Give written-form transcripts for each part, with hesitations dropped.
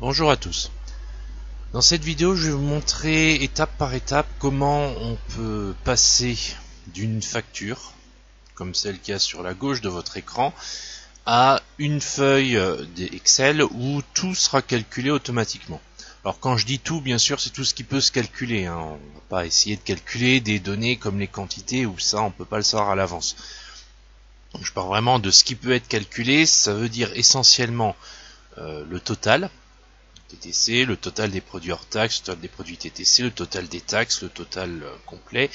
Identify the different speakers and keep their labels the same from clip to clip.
Speaker 1: Bonjour à tous. Dans cette vidéo, je vais vous montrer étape par étape comment on peut passer d'une facture, comme celle qu'il y a sur la gauche de votre écran, à une feuille d'Excel où tout sera calculé automatiquement. Alors quand je dis tout, bien sûr, c'est tout ce qui peut se calculer. On ne va pas essayer de calculer des données comme les quantités, où ça, on ne peut pas le savoir à l'avance. Je parle vraiment de ce qui peut être calculé. Ça veut dire essentiellement le total TTC, le total des produits hors taxes, le total des produits TTC, le total des taxes, le total complet,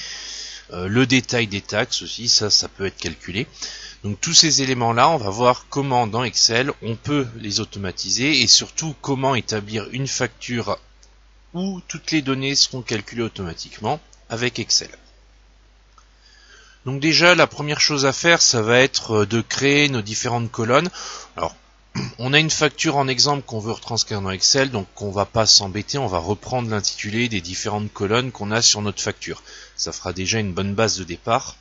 Speaker 1: le détail des taxes aussi, ça peut être calculé. Donc tous ces éléments-là, on va voir comment dans Excel on peut les automatiser et surtout comment établir une facture où toutes les données seront calculées automatiquement avec Excel. Donc déjà, la première chose à faire, ça va être de créer nos différentes colonnes. Alors, on a une facture en exemple qu'on veut retranscrire dans Excel, donc on va pas s'embêter, on va reprendre l'intitulé des différentes colonnes qu'on a sur notre facture. Ça fera déjà une bonne base de départ.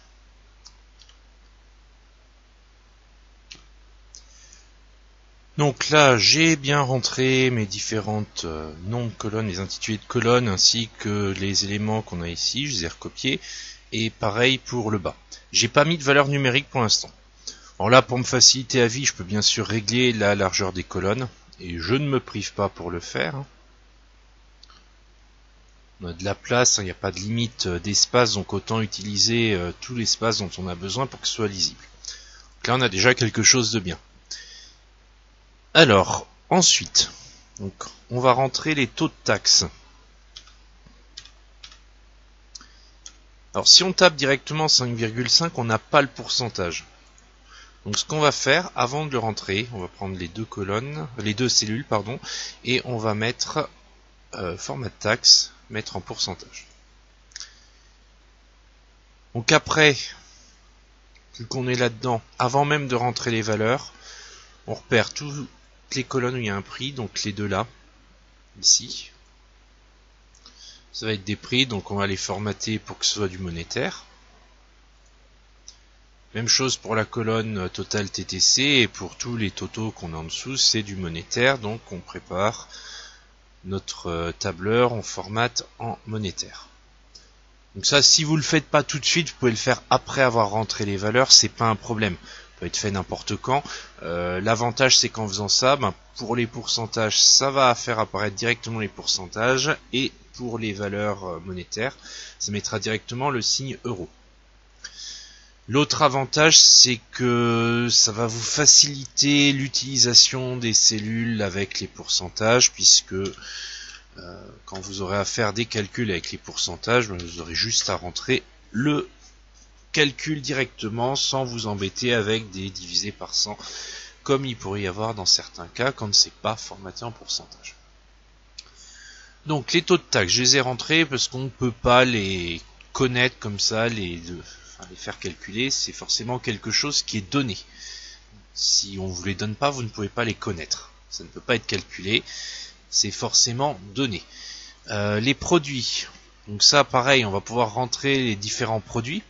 Speaker 1: Donc là, j'ai bien rentré mes différentes noms de colonnes, les intitulés de colonnes, ainsi que les éléments qu'on a ici, je les ai recopiés. Et pareil pour le bas. J'ai pas mis de valeur numérique pour l'instant. Alors là, pour me faciliter la vie, je peux bien sûr régler la largeur des colonnes, et je ne me prive pas pour le faire. On a de la place, il n'y a pas de limite d'espace, donc autant utiliser tout l'espace dont on a besoin pour que ce soit lisible. Donc là, on a déjà quelque chose de bien. Alors, ensuite, donc, on va rentrer les taux de taxes. Alors, si on tape directement 5,5, on n'a pas le pourcentage. Donc ce qu'on va faire, avant de le rentrer, on va prendre les deux cellules, et on va mettre format de taxe, mettre en pourcentage. Donc après, vu qu'on est là-dedans, avant même de rentrer les valeurs, on repère toutes les colonnes où il y a un prix, donc les deux là, ici. Ça va être des prix, donc on va les formater pour que ce soit du monétaire. Même chose pour la colonne total TTC et pour tous les totaux qu'on a en dessous, c'est du monétaire, donc on prépare notre tableur, on formate en monétaire. Donc ça, si vous le faites pas tout de suite, vous pouvez le faire après avoir rentré les valeurs, c'est pas un problème. Ça peut être fait n'importe quand. L'avantage, c'est qu'en faisant ça, pour les pourcentages, ça va faire apparaître directement les pourcentages, et pour les valeurs monétaires, ça mettra directement le signe euro. L'autre avantage, c'est que ça va vous faciliter l'utilisation des cellules avec les pourcentages, puisque quand vous aurez à faire des calculs avec les pourcentages, vous aurez juste à rentrer le calcul directement sans vous embêter avec des divisés par 100, comme il pourrait y avoir dans certains cas quand c'est pas formaté en pourcentage. Donc les taux de taxe, je les ai rentrés parce qu'on ne peut pas les connaître comme ça, les faire calculer, c'est forcément quelque chose qui est donné. Si on ne vous les donne pas, vous ne pouvez pas les connaître. Ça ne peut pas être calculé, c'est forcément donné. Les produits, donc ça pareil, on va pouvoir rentrer les différents produits.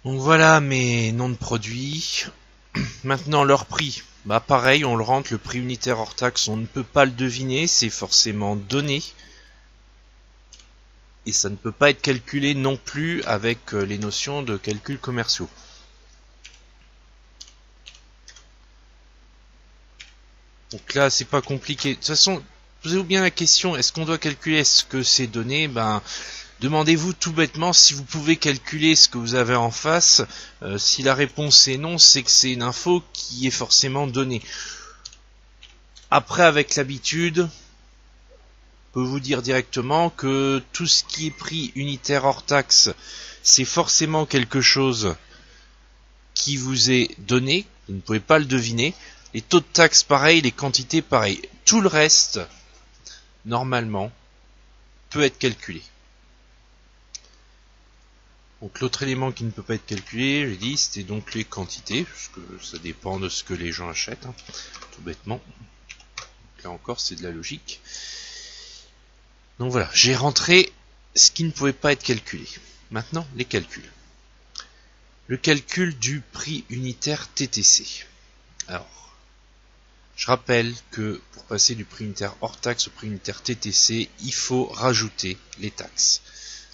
Speaker 1: Donc voilà mes noms de produits. Maintenant leur prix, pareil, on le rentre, le prix unitaire hors taxe, on ne peut pas le deviner, c'est forcément donné. Et ça ne peut pas être calculé non plus avec les notions de calcul commerciaux. Donc là, c'est pas compliqué. De toute façon, posez-vous bien la question, est-ce qu'on doit calculer, est-ce que c'est donné? Demandez-vous tout bêtement si vous pouvez calculer ce que vous avez en face. Si la réponse est non, c'est que c'est une info qui est forcément donnée. Après, avec l'habitude, peut vous dire directement que tout ce qui est prix unitaire hors taxe, c'est forcément quelque chose qui vous est donné, vous ne pouvez pas le deviner. Les taux de taxe pareil, les quantités pareil. Tout le reste, normalement, peut être calculé. Donc l'autre élément qui ne peut pas être calculé, j'ai dit, c'était donc les quantités, parce que ça dépend de ce que les gens achètent, tout bêtement. Donc là encore, c'est de la logique. Donc voilà, j'ai rentré ce qui ne pouvait pas être calculé. Maintenant, les calculs. Le calcul du prix unitaire TTC. Alors, je rappelle que pour passer du prix unitaire hors taxe au prix unitaire TTC, il faut rajouter les taxes.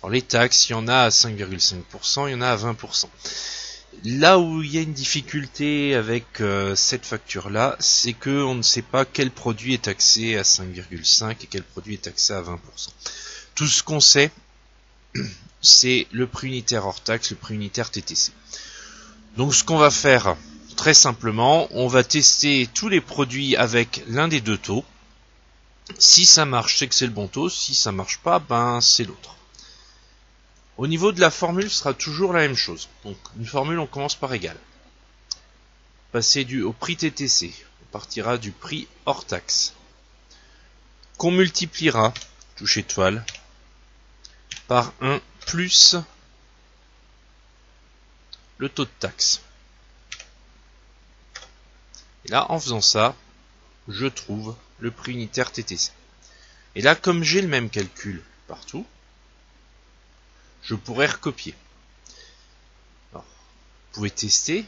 Speaker 1: Alors les taxes, il y en a à 5,5%, il y en a à 20%. Là où il y a une difficulté avec cette facture-là, c'est que on ne sait pas quel produit est taxé à 5,5 et quel produit est taxé à 20%. Tout ce qu'on sait, c'est le prix unitaire hors taxe, le prix unitaire TTC. Donc ce qu'on va faire, très simplement, on va tester tous les produits avec l'un des deux taux. Si ça marche, c'est que c'est le bon taux. Si ça marche pas, ben c'est l'autre. Au niveau de la formule, ce sera toujours la même chose. Donc une formule, on commence par égal. Passer au prix TTC, on partira du prix hors taxe, qu'on multipliera, touche étoile, par 1 plus le taux de taxe. Et là, en faisant ça, je trouve le prix unitaire TTC. Et là, comme j'ai le même calcul partout, je pourrais recopier. Alors, vous pouvez tester,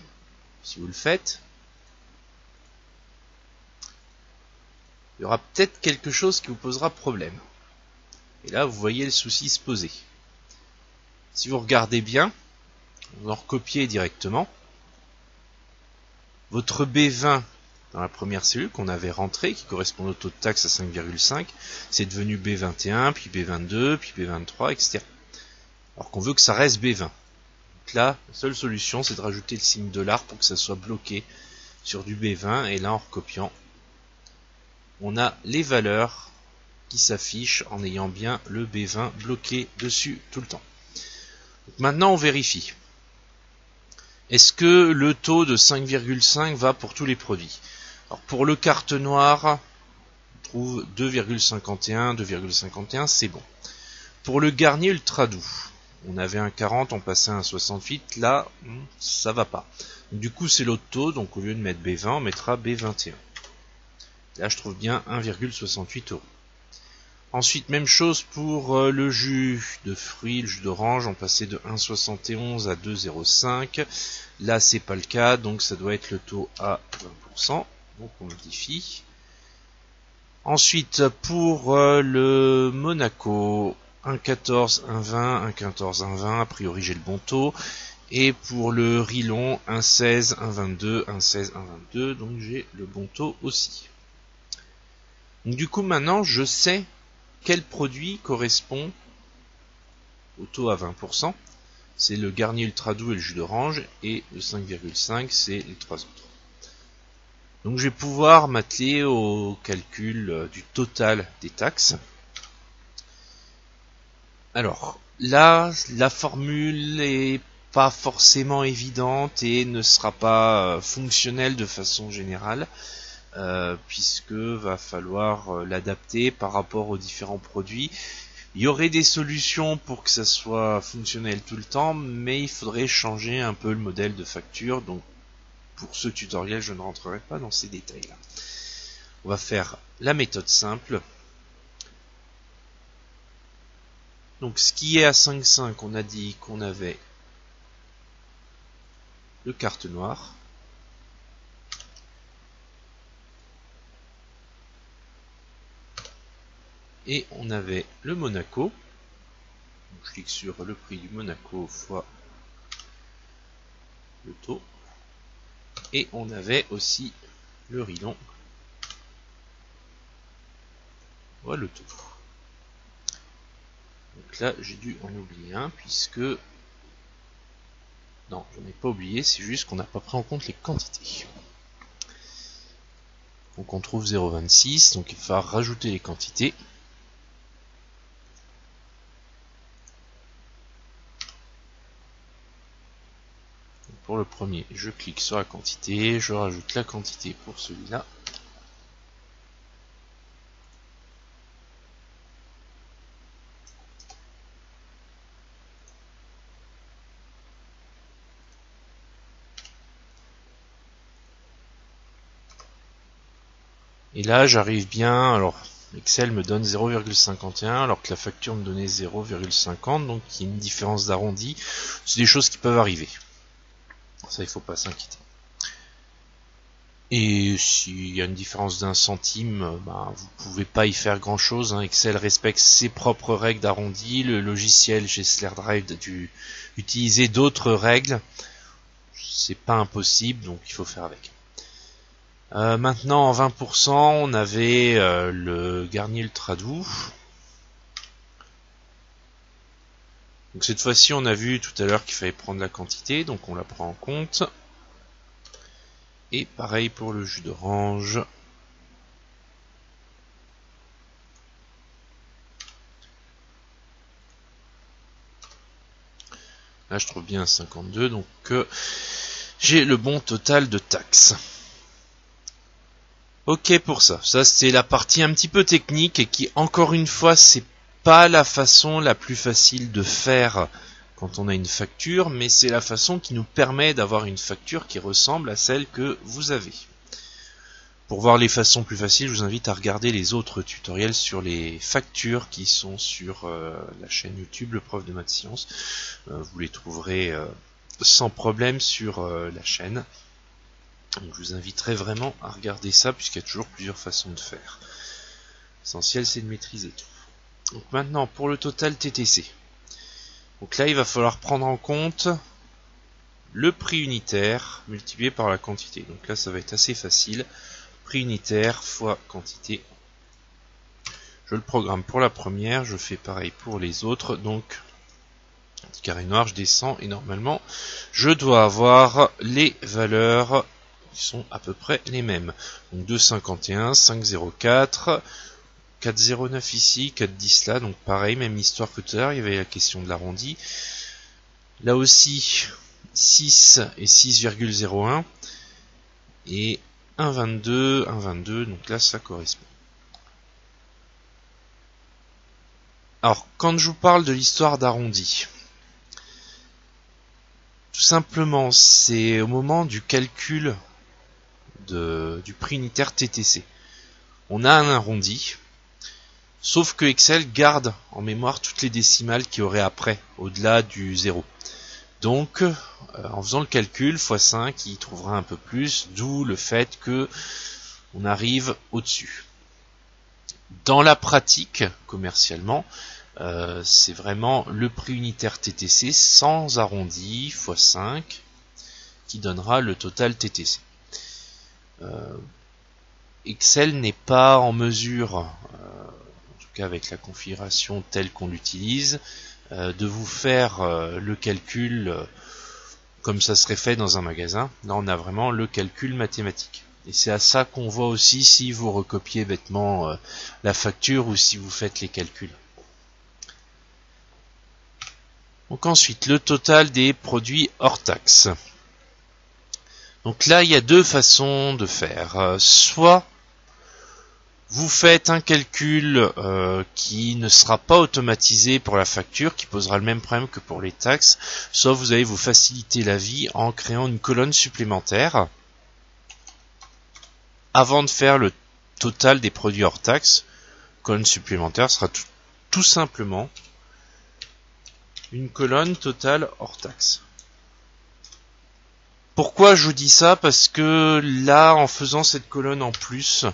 Speaker 1: si vous le faites. Il y aura peut-être quelque chose qui vous posera problème. Et là, vous voyez le souci se poser. Si vous regardez bien, vous en recopiez directement. Votre B20 dans la première cellule qu'on avait rentré, qui correspond au taux de taxe à 5,5, c'est devenu B21, puis B22, puis B23, etc. Alors qu'on veut que ça reste B20. Donc là, la seule solution, c'est de rajouter le signe $, pour que ça soit bloqué sur du B20. Et là, en recopiant, on a les valeurs qui s'affichent en ayant bien le B20 bloqué dessus tout le temps. Donc maintenant, on vérifie. Est-ce que le taux de 5,5 va pour tous les produits? Alors pour le carte noire, on trouve 2,51, 2,51, c'est bon. Pour le garni ultra doux, on avait un 40, on passait à un 68, là, ça va pas. Donc, du coup, c'est l'autre taux, donc au lieu de mettre B20, on mettra B21. Là, je trouve bien 1,68 €. Ensuite, même chose pour le jus de fruits, le jus d'orange, on passait de 1,71 à 2,05. Là, c'est pas le cas, donc ça doit être le taux à 20%. Donc on modifie. Ensuite, pour le Monaco, 1,14, 1,20, 1,14, 1,20, a priori j'ai le bon taux. Et pour le Rilon, 1,16, 1,22, 1,16, 1,22, donc j'ai le bon taux aussi. Donc du coup maintenant je sais quel produit correspond au taux à 20%. C'est le garni ultra doux et le jus d'orange, et le 5,5 c'est les trois autres. Donc je vais pouvoir m'atteler au calcul du total des taxes. Alors là, la formule est pas forcément évidente et ne sera pas fonctionnelle de façon générale, puisque va falloir l'adapter par rapport aux différents produits. Il y aurait des solutions pour que ça soit fonctionnel tout le temps, mais il faudrait changer un peu le modèle de facture. Donc pour ce tutoriel, je ne rentrerai pas dans ces détails-là. On va faire la méthode simple. Donc ce qui est à 5,5, on a dit qu'on avait le carte noire. Et on avait le Monaco. Donc je clique sur le prix du Monaco fois le taux. Et on avait aussi le Rilon. Voilà le taux. Donc là, j'ai dû en oublier un, puisque... Non, je n'ai pas oublié, c'est juste qu'on n'a pas pris en compte les quantités. Donc on trouve 0,26, donc il va falloir rajouter les quantités. Donc pour le premier, je clique sur la quantité, je rajoute la quantité pour celui-là. Et là, j'arrive bien, alors Excel me donne 0,51 alors que la facture me donnait 0,50, donc il y a une différence d'arrondi. C'est des choses qui peuvent arriver. Ça, il ne faut pas s'inquiéter. Et s'il y a une différence d'1 centime, vous pouvez pas y faire grand chose, hein. Excel respecte ses propres règles d'arrondi, le logiciel chez SlayerDrive a dû utiliser d'autres règles. C'est pas impossible, donc il faut faire avec. Maintenant en 20%, on avait le Garnier Ultra Doux. Donc cette fois-ci, on a vu tout à l'heure qu'il fallait prendre la quantité, donc on la prend en compte. Et pareil pour le jus d'orange. Là, je trouve bien 52, donc j'ai le bon total de taxes. Ok pour ça. Ça, c'est la partie un petit peu technique et qui, encore une fois, c'est pas la façon la plus facile de faire quand on a une facture, mais c'est la façon qui nous permet d'avoir une facture qui ressemble à celle que vous avez. Pour voir les façons plus faciles, je vous invite à regarder les autres tutoriels sur les factures qui sont sur la chaîne YouTube Le Prof de Maths Sciences. Vous les trouverez sans problème sur la chaîne. Donc je vous inviterai vraiment à regarder ça puisqu'il y a toujours plusieurs façons de faire. L'essentiel c'est de maîtriser tout. Donc maintenant pour le total TTC. Donc là il va falloir prendre en compte le prix unitaire multiplié par la quantité. Donc là ça va être assez facile. Prix unitaire fois quantité. Je le programme pour la première, je fais pareil pour les autres. Donc petit carré noir, je descends et normalement je dois avoir les valeurs qui sont à peu près les mêmes. Donc 2,51, 5,04, 4,09 ici, 4,10 là, donc pareil, même histoire que tout à l'heure, il y avait la question de l'arrondi. Là aussi, 6 et 6,01 et 1,22, 1,22, donc là ça correspond. Alors, quand je vous parle de l'histoire d'arrondi, tout simplement, c'est au moment du calcul du prix unitaire TTC. On a un arrondi, sauf que Excel garde en mémoire toutes les décimales qu'il y aurait après, au-delà du 0. Donc, en faisant le calcul, x5, il trouvera un peu plus, d'où le fait que on arrive au-dessus. Dans la pratique, commercialement, c'est vraiment le prix unitaire TTC sans arrondi x5 qui donnera le total TTC. Excel n'est pas en mesure, en tout cas avec la configuration telle qu'on l'utilise, de vous faire le calcul comme ça serait fait dans un magasin. Là on a vraiment le calcul mathématique. Et c'est à ça qu'on voit aussi si vous recopiez bêtement la facture ou si vous faites les calculs. Donc ensuite, le total des produits hors taxe. Donc là, il y a deux façons de faire. Soit vous faites un calcul qui ne sera pas automatisé pour la facture, qui posera le même problème que pour les taxes, soit vous allez vous faciliter la vie en créant une colonne supplémentaire avant de faire le total des produits hors taxe. Colonne supplémentaire sera tout simplement une colonne totale hors taxe. Pourquoi je vous dis ça? Parce que là, en faisant cette colonne en plus,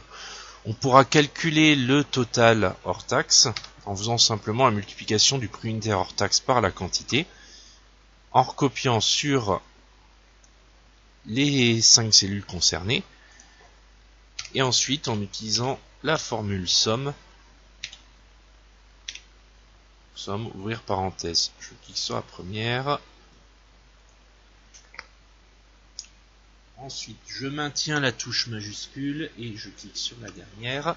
Speaker 1: on pourra calculer le total hors taxe en faisant simplement la multiplication du prix unitaire hors taxe par la quantité, en recopiant sur les 5 cellules concernées, et ensuite en utilisant la formule somme, ouvrir parenthèse. Je clique sur la première. Ensuite, je maintiens la touche majuscule et je clique sur la dernière.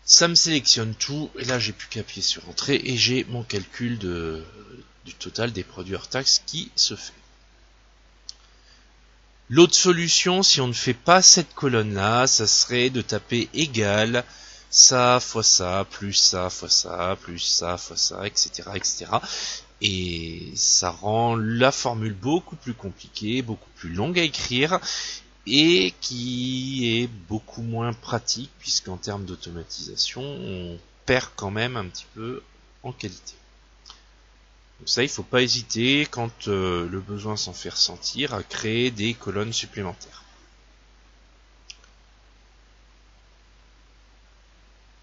Speaker 1: Ça me sélectionne tout et là j'ai plus qu'à appuyer sur entrée et j'ai mon calcul du total des produits hors taxe qui se fait. L'autre solution, si on ne fait pas cette colonne-là, ça serait de taper égal ça fois ça, plus ça fois ça, plus ça fois ça, etc., etc. Et ça rend la formule beaucoup plus compliquée, beaucoup plus longue à écrire, et qui est beaucoup moins pratique, puisqu'en termes d'automatisation, on perd quand même un petit peu en qualité. Donc ça, il ne faut pas hésiter, quand le besoin s'en fait ressentir, à créer des colonnes supplémentaires.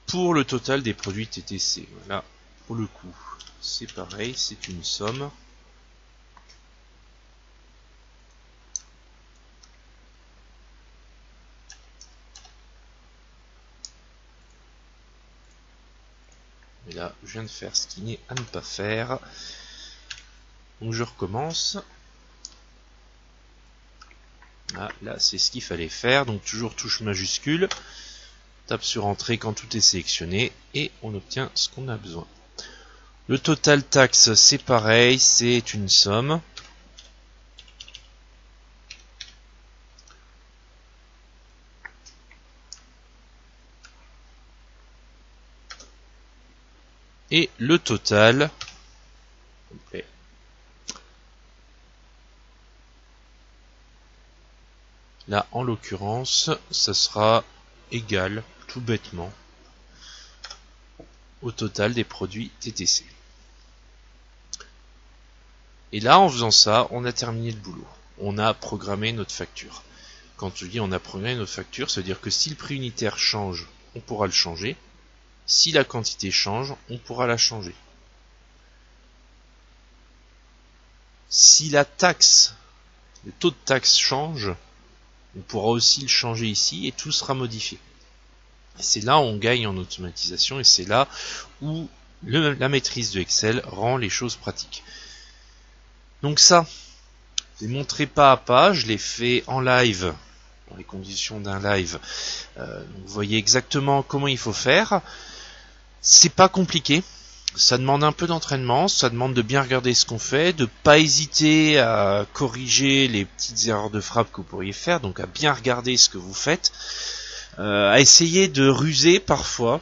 Speaker 1: pour le total des produits TTC. Voilà, pour le coup, c'est pareil, c'est une somme. Et là, je viens de faire ce qui n'est à ne pas faire. Donc je recommence. Ah, là, c'est ce qu'il fallait faire. Donc toujours touche majuscule. Tape sur Entrée quand tout est sélectionné. Et on obtient ce qu'on a besoin. Le total taxe, c'est pareil. C'est une somme. Et le total complet. Là, en l'occurrence, ça sera égal, tout bêtement, au total des produits TTC. Et là, en faisant ça, on a terminé le boulot. On a programmé notre facture. Quand je dis on a programmé notre facture, ça veut dire que si le prix unitaire change, on pourra le changer. Si la quantité change, on pourra la changer. Si la taxe, le taux de taxe change, on pourra aussi le changer ici et tout sera modifié. Et c'est là où on gagne en automatisation et c'est là où la maîtrise de Excel rend les choses pratiques. Donc ça, je l'ai montré pas à pas, je l'ai fait en live, dans les conditions d'un live. Vous voyez exactement comment il faut faire. C'est pas compliqué. Ça demande un peu d'entraînement, ça demande de bien regarder ce qu'on fait, de pas hésiter à corriger les petites erreurs de frappe que vous pourriez faire, donc à bien regarder ce que vous faites, à essayer de ruser parfois.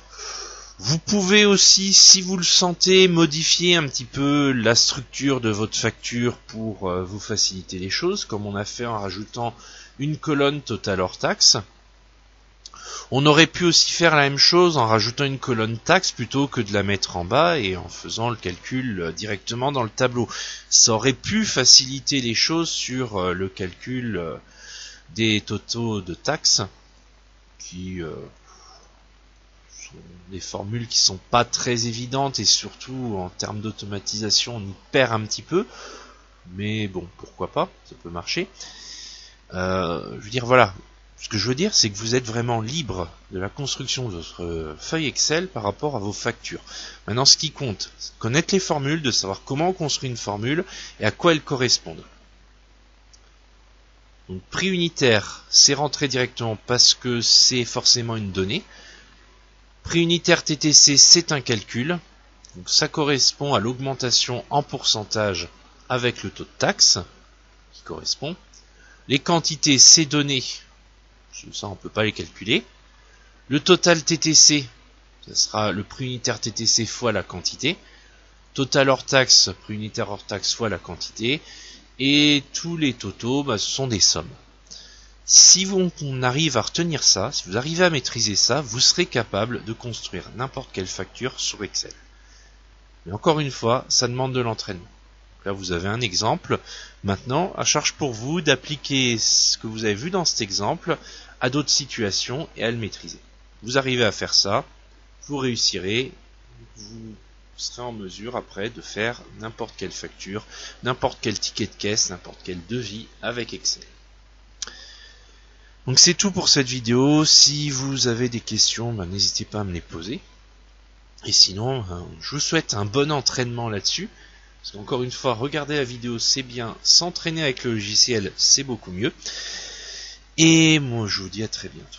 Speaker 1: Vous pouvez aussi, si vous le sentez, modifier un petit peu la structure de votre facture pour vous faciliter les choses, comme on a fait en rajoutant une colonne total hors taxe. On aurait pu aussi faire la même chose en rajoutant une colonne taxe plutôt que de la mettre en bas et en faisant le calcul directement dans le tableau. Ça aurait pu faciliter les choses sur le calcul des totaux de taxes, qui sont des formules qui sont pas très évidentes et surtout en termes d'automatisation on y perd un petit peu. Mais bon, pourquoi pas, ça peut marcher. Je veux dire, voilà. Ce que je veux dire, c'est que vous êtes vraiment libre de la construction de votre feuille Excel par rapport à vos factures. Maintenant, ce qui compte, c'est de connaître les formules, de savoir comment on construit une formule et à quoi elles correspondent. Donc, prix unitaire, c'est rentré directement parce que c'est forcément une donnée. Prix unitaire TTC, c'est un calcul. Donc, ça correspond à l'augmentation en pourcentage avec le taux de taxe qui correspond. Les quantités, c'est donné. Ça, on ne peut pas les calculer. Le total TTC, ça sera le prix unitaire TTC fois la quantité. Total hors taxe, prix unitaire hors taxe fois la quantité. Et tous les totaux, ce sont des sommes. Si on arrive à retenir ça, si vous arrivez à maîtriser ça, vous serez capable de construire n'importe quelle facture sur Excel. Mais encore une fois, ça demande de l'entraînement. Là, vous avez un exemple. Maintenant, à charge pour vous d'appliquer ce que vous avez vu dans cet exemple à d'autres situations et à le maîtriser. Vous arrivez à faire ça, vous réussirez, vous serez en mesure après de faire n'importe quelle facture, n'importe quel ticket de caisse, n'importe quel devis avec Excel. Donc c'est tout pour cette vidéo. Si vous avez des questions, n'hésitez pas à me les poser. Et sinon, je vous souhaite un bon entraînement là-dessus. Parce qu'encore une fois, regarder la vidéo c'est bien, s'entraîner avec le logiciel c'est beaucoup mieux. Et moi je vous dis à très bientôt.